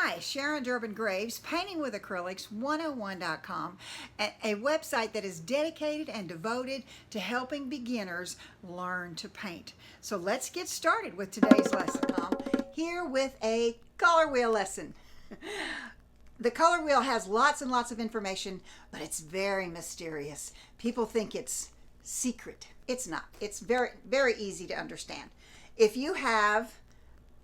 Hi, Sharon Durbin Graves, Painting with Acrylics 101.com, a website that is dedicated and devoted to helping beginners learn to paint. So let's get started with today's lesson. Here with a color wheel lesson. The color wheel has lots and lots of information, but it's very mysterious. People think it's secret. It's not. It's very, very easy to understand. If you have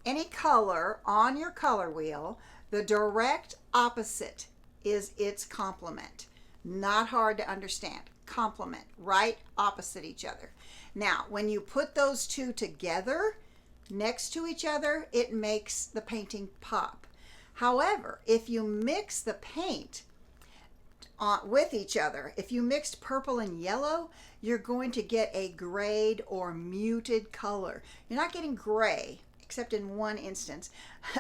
any color on your color wheel, the direct opposite is its complement. Not hard to understand. Complement, right opposite each other. Now, when you put those two together next to each other, it makes the painting pop. However, if you mix the paint with each other, if you mixed purple and yellow, you're going to get a grayed or muted color. You're not getting gray, except in one instance,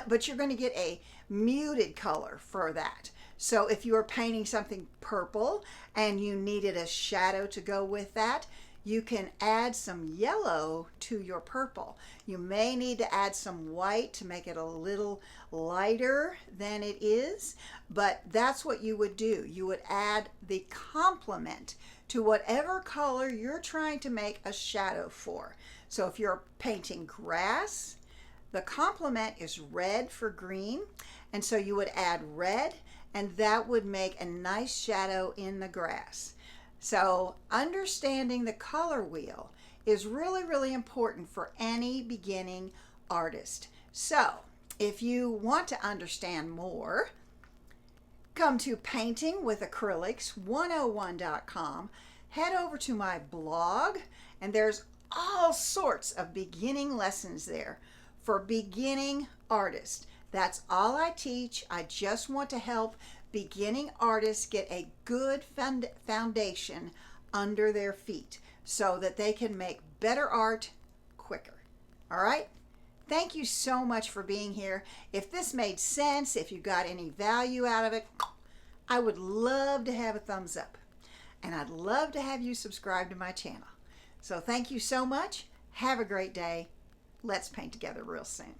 but you're going to get a muted color for that. So if you are painting something purple and you needed a shadow to go with that, you can add some yellow to your purple. You may need to add some white to make it a little lighter than it is, but that's what you would do. You would add the complement to whatever color you're trying to make a shadow for. So if you're painting grass, the complement is red for green, and so you would add red, and that would make a nice shadow in the grass. So understanding the color wheel is really, really important for any beginning artist. So if you want to understand more, come to Painting with Acrylics 101.com, head over to my blog, and there's all sorts of beginning lessons there for beginning artists. That's all I teach. I just want to help beginning artists get a good foundation under their feet so that they can make better art quicker. All right? Thank you so much for being here. If this made sense, if you got any value out of it, I would love to have a thumbs up. And I'd love to have you subscribe to my channel. So thank you so much. Have a great day. Let's paint together real soon.